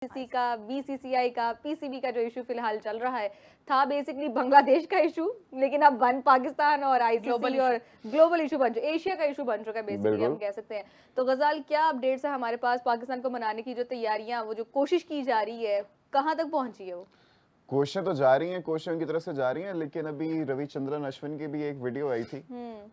ICC का, BCCI का, PCB का जो इशू फिलहाल चल रहा है था बेसिकली बांग्लादेश का इशू, लेकिन अब बन पाकिस्तान और आईसीसी और ग्लोबल इशू बन चुका, एशिया का इशू बन चुका है बेसिकली, हम कह सकते हैं। तो गजाल, क्या अपडेट्स है हमारे पास? पाकिस्तान को मनाने की जो तैयारियां, वो जो कोशिश की जा रही है, कहाँ तक पहुंची है वो? कोशिशें तो जा रही हैं, कोशिशें उनकी तरफ से जा रही हैं, लेकिन अभी रविचंद्रन अश्विन की भी एक वीडियो आई थी,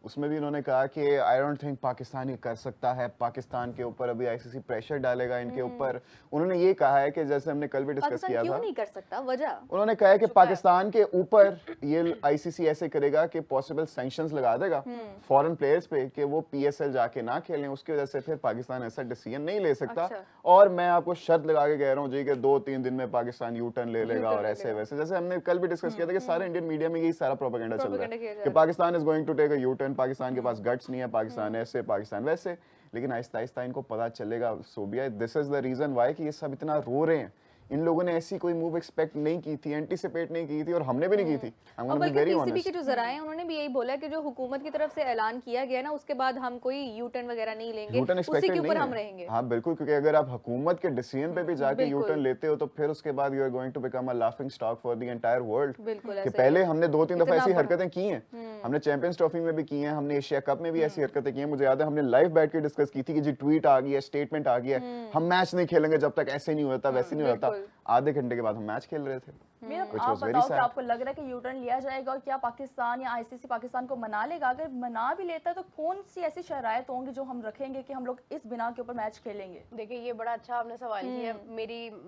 उसमें भी उन्होंने कहा कि आई डोंट थिंक पाकिस्तान ये कर सकता है, पाकिस्तान के ऊपर अभी आईसीसी प्रेशर डालेगा इनके ऊपर। उन्होंने ये कहा है कि जैसे हमने कल भी डिस्कस किया क्यों था, नहीं कर सकता, वजह उन्होंने कहा है कि पाकिस्तान के ऊपर ये आईसीसी ऐसे करेगा कि पॉसिबल सैंक्शंस लगा देगा फॉरेन प्लेयर्स पे कि वो पीएसएल जाके ना खेलें, उसकी वजह से फिर पाकिस्तान ऐसा डिसीजन नहीं ले सकता। अच्छा। और मैं आपको शर्त लगा के कह रहा हूँ जी कि 2-3 दिन में पाकिस्तान यू टर्न ले लेगा और ऐसे वैसे, जैसे हमने कल भी डिस्कस किया था कि सारे इंडियन मीडिया में यही सारा प्रोपेगेंडा चल रहा है कि Pakistan is going to take a U turn, Pakistan के पास गट्स नहीं है, पाकिस्तान ऐसे पाकिस्तान वैसे। लेकिन आहिस्ता आहिस्ता इनको पता चलेगा Sobia, this is the reason why कि ये सब इतना रो रहे हैं। इन लोगों ने ऐसी कोई मूव एक्सपेक्ट नहीं की थी, एंटीसिपेट नहीं की थी, और हमने भी नहीं की थी। और बल्कि पीसीबी के जो जराए हैं उन्होंने भी यही बोला कि जो हुकूमत की तरफ से ऐलान किया गया ना, उसके बाद हम कोई यू टर्न वगैरह नहीं लेंगे, उसी के ऊपर हम रहेंगे। हाँ बिल्कुल, क्योंकि अगर आप हुकूमत के डिसीजन पे भी जाके यू टर्न लेते हो तो फिर उसके बाद you are going to become a laughing stock for the entire world. कि पहले हमने 2-3 दफा ऐसी हरकतें की हैं, हमने चैंपियंस ट्रॉफी में भी की हैं, हमने एशिया कप में भी ऐसी हरकतें की हैं। मुझे याद है हमने लाइव बैठ के डिस्कस की थी कि जी ट्वीट आ गई है, स्टेटमेंट आ गया है, हम मैच नहीं खेलेंगे जब तक ऐसे नहीं होता वैसे नहीं होता। आधे घंटे के बाद हम मैच खेल रहे थे। आप बताओ कि आपको लग रहा है कि यू टर्न लिया जाएगा और क्या पाकिस्तान या आईसीसी पाकिस्तान को मना लेगा? अगर मना भी लेता है तो कौन सी ऐसी शराइत होंगी जो हम रखेंगे कि हम लोग इस बिना के ऊपर मैच खेलेंगे? देखिए, ये बड़ा अच्छा आपने सवाल किया।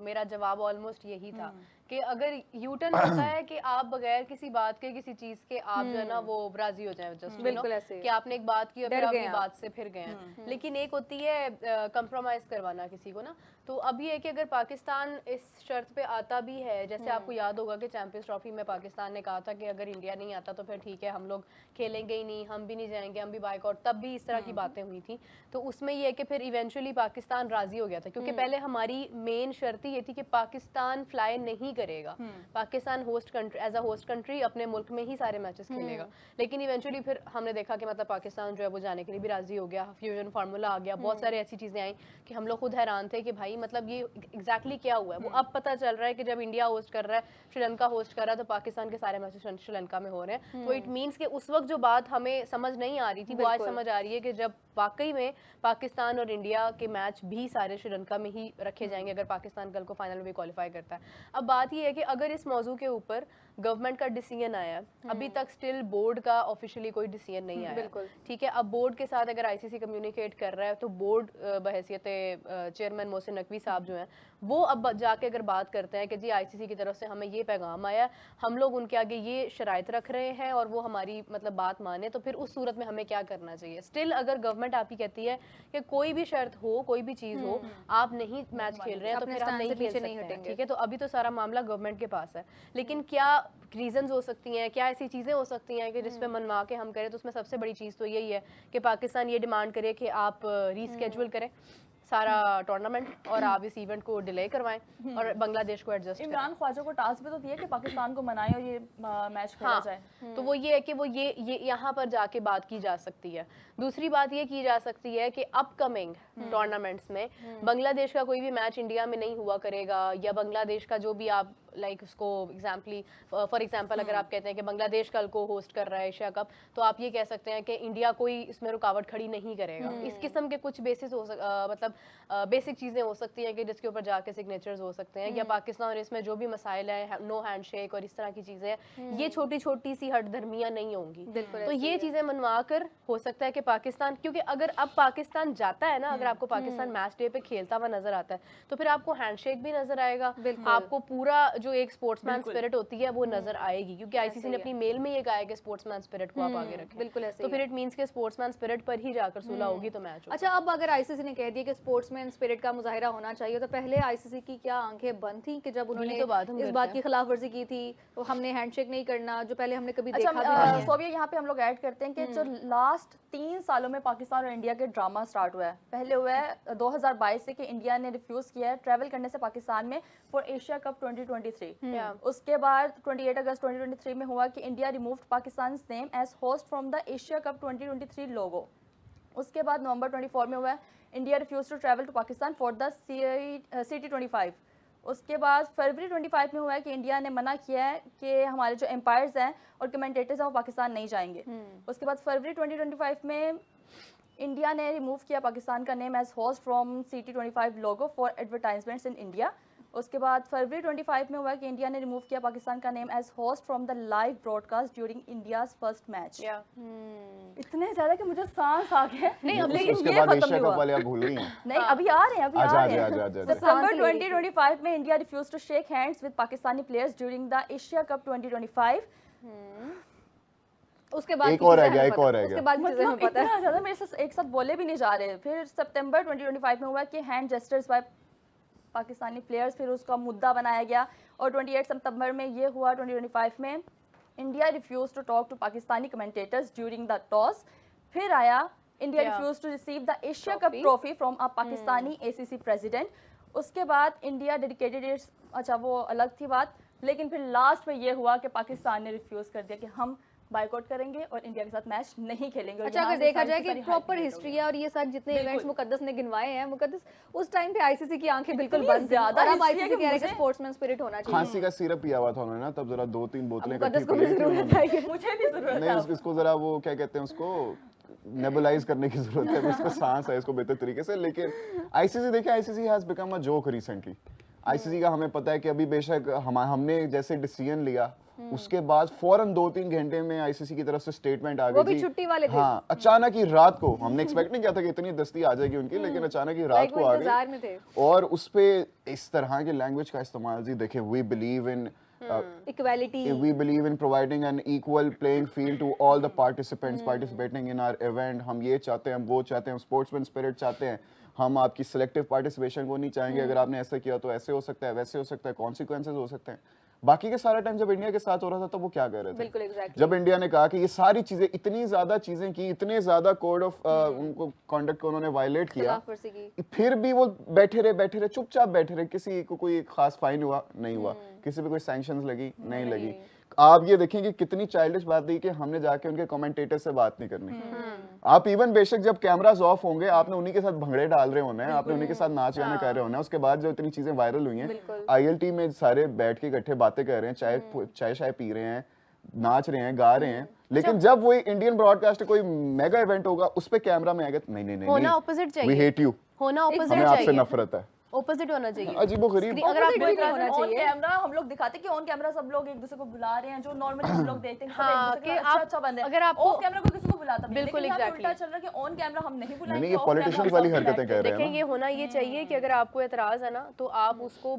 मेरा जवाब ऑलमोस्ट यही था कि अगर यू टर्न होता है कि आप बगैर किसी बात के, किसी चीज के, आप जो है ना वो राजी हो जाए, जस्ट बिल्कुल ऐसे कि आपने एक बात की और फिर अपनी बात से फिर गए हैं। लेकिन एक होती है कंप्रोमाइज करवाना किसी को ना। तो अब ये है कि अगर पाकिस्तान इस शर्त पे आता भी है, जैसे आपको याद होगा कि चैंपियंस ट्रॉफी में पाकिस्तान ने कहा था कि अगर इंडिया नहीं आता तो फिर ठीक है, हम लोग खेलेंगे ही नहीं, हम भी नहीं जाएंगे, हम भी बाइकआउट, तब भी इस तरह की बातें हुई थी। तो उसमें ये है कि फिर इवेंचुअली पाकिस्तान राजी हो गया था, क्योंकि पहले हमारी मेन शर्त ये थी कि पाकिस्तान फ्लाई नहीं करेगा, Pakistan host country, as a host country अपने मुल्क में ही सारे मैचेस खेलेगा। लेकिन इवेंचुअली फिर हमने देखा कि मतलब पाकिस्तान जो है वो जाने के लिए भी राजी हो गया, फ्यूजन फार्मूला आ गया, बहुत सारी ऐसी चीजें आई कि हम लोग खुद हैरान थे कि भाई मतलब ये एग्जैक्टली क्या हुआ है। वो अब पता चल रहा है कि जब इंडिया होस्ट कर रहा है, श्रीलंका होस्ट कर रहा है, तो पाकिस्तान के सारे मैचेस श्रीलंका में हो रहे हैं। तो इट मीन्स कि उस वक्त जो बात हमें समझ नहीं आ रही थी वो आज समझ आ रही है कि जब वाकई में पाकिस्तान और इंडिया के मैच भी सारे श्रीलंका में ही रखे जाएंगे अगर पाकिस्तान कल को फाइनल में भी क्वालिफाई करता है। अब बात ये है कि अगर इस मौजू के ऊपर गवर्नमेंट का डिसीजन आया, अभी तक स्टिल बोर्ड का ऑफिशियली कोई डिसीजन नहीं आया, ठीक है। अब बोर्ड के साथ अगर आईसीसी कम्युनिकेट कर रहा है तो बोर्ड बहैसियत चेयरमैन मोहसिन नकवी साहब जो हैं वो अब जाके अगर बात करते हैं कि जी आईसीसी की तरफ से हमें ये पैगाम आया, हम लोग उनके आगे ये शराइत रख रहे हैं और वो हमारी मतलब बात माने, तो फिर उस सूरत में हमें क्या करना चाहिए? स्टिल अगर गवर्नमेंट आप ही कहती है कि कोई भी शर्त हो, कोई भी चीज हो, आप नहीं मैच खेल रहे हैं तो फिर हम नहीं खेल सकते हैं, ठीक है। तो अभी तो सारा मामला गवर्नमेंट के पास है, लेकिन क्या रीजंस हो सकती हैं, क्या ऐसी चीजें हो सकती हैं कि जिस पे मनवा के हम करें? तो उसमें सबसे बड़ी चीज तो यही है कि पाकिस्तान ये डिमांड करे कि आप रीस्केड्यूल करें सारा टूर्नामेंट और आप इस इवेंट को डिले करवाएं और बांग्लादेश को एडजस्ट करें। इमरान ख्वाजा को टास्क भी तो दिया कि पाकिस्तान को मनाएं और ये मैच खेला जाए। तो वो ये है कि वो ये यहाँ पर जाके बात की जा सकती है। दूसरी बात ये की जा सकती है कि अपकमिंग टूर्नामेंट्स में बांग्लादेश का कोई भी मैच इंडिया में नहीं हुआ करेगा, या बांग्लादेश का जो भी आप उसको फॉर एग्जाम्पल अगर आप कहते हैं कि बांग्लादेश कल को होस्ट कर रहा है एशिया कप, तो आप ये कह सकते हैं कि इंडिया कोई इसमें रुकावट खड़ी नहीं करेगा। इस किस्म के कुछ बेसिस हो मतलब बेसिक चीजें हो सकती हैं कि जिसके ऊपर जाके सिग्नेचर्स हो सकते हैं, या पाकिस्तान और इसमें जो भी मसाइल है, नो हैंडशेक और इस तरह की चीजें हैं, ये छोटी छोटी सी हटधर्मियां नहीं होंगी। तो ये चीजें मनवा कर हो सकता है कि पाकिस्तान, क्योंकि अगर अब पाकिस्तान जाता है ना, अगर आपको पाकिस्तान मैच डे पे खेलता हुआ नजर आता है तो फिर आपको हैंडशेक भी नजर आएगा, आपको पूरा जो एक स्पोर्ट्समैन स्पिरिट होती है वो नजर आएगी, क्योंकि आईसीसी ने अपनी मेल में ये कहा है कि स्पोर्ट्समैन स्पिरिट को आप आगे रखें। बिल्कुल ऐसे तो फिर इट मींस के स्पोर्ट्समैन स्पिरिट पर ही जाकर सुलह होगी तो मैच होगा। अच्छा, अब अगर आईसीसी ने कह दिया कि स्पोर्ट्समैन स्पिरिट का मुजाहिरा होना चाहिए, तो पहले आईसीसी की क्या आंखें बंद थी कि जब उन्होंने इस बात की खिलाफवर्जी की थी तो हमने हैंडशेक नहीं करना, जो पहले हमने कभी देखा भी नहीं है। सोबिया, यहाँ पे हम लोग ऐड करते हैं कि जो लास्ट 3 सालों में पाकिस्तान और इंडिया के ड्रामा स्टार्ट हुआ है, पहले हुआ है 2022 से कि इंडिया ने रिफ्यूज किया है ट्रैवल करने से पाकिस्तान में फॉर एशिया कप 2023। उसके बाद 28 अगस्त 2023 में हुआ कि India removed Pakistan name as host from the Asia Cup 2023 logo. उसके बाद नवंबर 24 में हुआ है India refuse to travel to Pakistan for the CT25। उसके बाद फरवरी 25 में हुआ है कि इंडिया ने मना किया है कि हमारे जो एम्पायर्स हैं और कमेंटेटर्स हैं वो पाकिस्तान नहीं जाएंगे। उसके बाद फरवरी 2025 में इंडिया ने रिमूव किया पाकिस्तान का name as host from CT25 logo for advertisements in India. उसके बाद फरवरी 25 में हुआ कि इंडिया ने रिमूव किया पाकिस्तान का name as host from the live broadcast during India's first match. इतने ज्यादा कि मुझे सांस आ गया। नहीं अब लेकिन उसके ये बाद खत्म एशिया नहीं कप हुआ। वाले आप भूल गई हैं। नहीं अभी आ रहे हैं, अभी आ रहे हैं। आजा सितंबर 2025 में India refuse to shake hands with Pakistani players during the Asia Cup 2025। उसके बाद एक और रह गया, एक और रह उसके गया। बाद चीजें हमें मतलब पता है। इतना ज्यादा मेरे से एक साथ बोले भी नहीं जा रहे। फिर सितंबर 2025 में हुआ कि hand gestures by Pakistani players, फिर उसका मुद्दा बनाया गया। और 28 सितंबर में ये हुआ 2025 में India refuse to talk to Pakistani commentators during the toss. फिर आया India refuse to receive the Asia Cup trophy from a Pakistani ACC president. उसके बाद इंडिया डेडिकेटेड इट्स, अच्छा वो अलग थी बात, लेकिन फिर लास्ट में ये हुआ कि पाकिस्तान ने रिफ्यूज कर दिया कि हम बाइकॉट करेंगे और इंडिया के साथ मैच नहीं खेलेंगे। अच्छा अगर देखा जाए कि प्रॉपर हिस्ट्री है और ये सारे जितने इवेंट्स मुकद्दस ने गिनवाए हैं, मुकद्दस उस टाइम पे आईसीसी की आंखें बिल्कुल बंद थी और अब आईसीसी कह रहा है कि स्पोर्ट्समैन स्पिरिट होना चाहिए। खांसी का सिरप पिया हुआ था उन्होंने ना, तब जरा 2-3 बोतलें इकट्ठी मुकद्दस को पी भी ली थी जरूरत उन्होंने। है। मुझे भी जरूरत नहीं है। इसको जरा वो क्या कहते हैं उसको नेबुलाइज करने की जरूरत है, उसको सांस है इसको बेहतर तरीके से। लेकिन आईसीसी देखिए, ICC has become a joke recently. ICC का हमें पता है कि अभी बेशक हमने जैसे डिसीजन लिया उसके बाद फौरन 2-3 घंटे में आईसीसी की तरफ से स्टेटमेंट आ वो गई भी थी। छुट्टी वाले दिन। हाँ, अचानक ही रात को, हमने एक्सपेक्ट नहीं किया था कि इतनी दस्ती आ जाएगी उनकी, लेकिन अचानक ही रात को आ इंतजार में थे। गई। और उस पे इस तरह की लैंग्वेज का इस्तेमाल जी देखें, we believe in equality, we believe in providing an equal playing field to all the participants participating in our event। हम ये चाहते हैं, हम वो चाहते हैं, हम स्पोर्ट्समैन स्पिरिट चाहते हैं, हम आपकी सिलेक्टिव पार्टिसिपेशन को नहीं चाहेंगे। अगर आपने ऐसा किया तो ऐसे हो सकता है, वैसे हो सकता है, कॉन्सिक्वेंसेज हो सकते हैं। बाकी के सारा टाइम जब इंडिया के साथ हो रहा था तब वो क्या कर रहे थे? बिल्कुल एग्जैक्टली। जब इंडिया ने कहा कि ये सारी चीजें, इतनी ज्यादा चीजें की, इतने ज्यादा कोड ऑफ उनको कंडक्ट को उन्होंने वायलेट किया, खिलाफवर्जी की। फिर भी वो बैठे रहे चुपचाप बैठे रहे। किसी को कोई खास फाइन हुआ नहीं हुआ, किसी पे कोई सैंक्शंस लगी नहीं लगी। आप ये देखें कि कितनी चाइल्डिश बात थी कि हमने जाके उनके कमेंटेटर से बात नहीं करनी। आप इवन बेशक जब कैमरास ऑफ होंगे आपने उन्हीं के साथ भंगड़े डाल रहे होने हैं, आपने उन्हीं के साथ नाच गाने कर रहे होने हैं। उसके बाद जो इतनी चीजें वायरल हुई हैं, ILT में सारे बैठ के इकट्ठे बातें कर रहे हैं, चाय पी रहे हैं, नाच रहे हैं, गा रहे हैं, लेकिन जब वो इंडियन ब्रॉडकास्ट कोई मेगा इवेंट होगा उस पे कैमरा में आएगा, नहीं होना ऑपोजिट चाहिए, वी हेट यू, होना ऑपोजिट हमें आपसे चाहिए, नफरत है, ऑपोजिट होना चाहिए। अजीबोगरीब। अगर आप देख रहे हो ऑन कैमरा हम लोग दिखाते हैं कि ऑन कैमरा सब लोग एक दूसरे को बुला रहे हैं, जो नॉर्मली हम लोग देखते हैं हाँ, सब एक दूसरे कि के आप- अच्छा बंदे हैं। अगर आपको- ऑफ कैमरा कोई किसी को बुलाता भी नहीं, बिल्कुल लेकिन यहाँ पे exactly। उल्टा चल रहा है कि ऑन कैमरा हम नहीं बुलाएंगे, नहीं, ये off camera पॉलिटिशियंस हम वाली सब हरकतें बुलाएंगे। कर रहे हैं देखें ना। ये होना ये चाहिए कि अगर आपको एतराज है ना तो आप उसको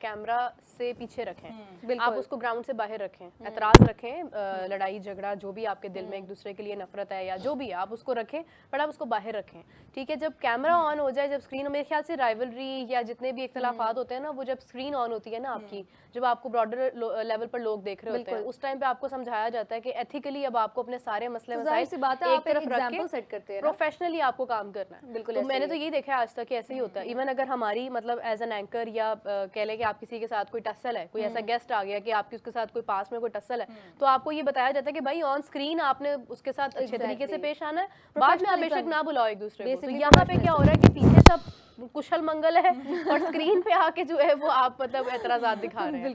कैमरा से पीछे रखें, आप उसको ग्राउंड से बाहर रखें, एतराज रखें, लड़ाई झगड़ा जो भी आपके दिल में एक दूसरे के लिए नफरत है या जो भी है आप उसको रखें, पर आप उसको बाहर रखें। ठीक है, जब कैमरा ऑन हो जाए, जब स्क्रीन, मेरे ख्याल से राइवलरी या जितने भी इख्तलाफात होते हैं ना, वो जब स्क्रीन ऑन होती है ना आपकी, जब आपको ब्रॉडर लेवल पर लोग देख रहे होते हैं, उस टाइम पे आपको समझाया जाता है कि एथिकली अब आपको अपने सारे मसले मसाइल सी बात है, एक आप एक तरफ रख एग्जांपल के सेट करते हैं ना। प्रोफेशनली आपको काम करना है। बिल्कुल तो ऐसे मैंने ही तो यही देखा है आज तक कि ऐसे ही होता है। इवन अगर हमारी मतलब एज एन एंकर या कह लें कि आप किसी के साथ कोई टसल है, कोई ऐसा गेस्ट आ गया कि आपकी उसके साथ कोई पास में कोई टसल है, तो आपको ये बताया जाता है कि भाई ऑन स्क्रीन आपने उसके साथ अच्छे तरीके से पेश आना है, बाद में आप बेशक ना बुलाओ एक दूसरे को। तो यहाँ पे क्या हो रहा है कि पीछे सब कुशल मंगल है और स्क्रीन पे आके जो है वो आप मतलब एतराज़ात दिखा रहे हैं।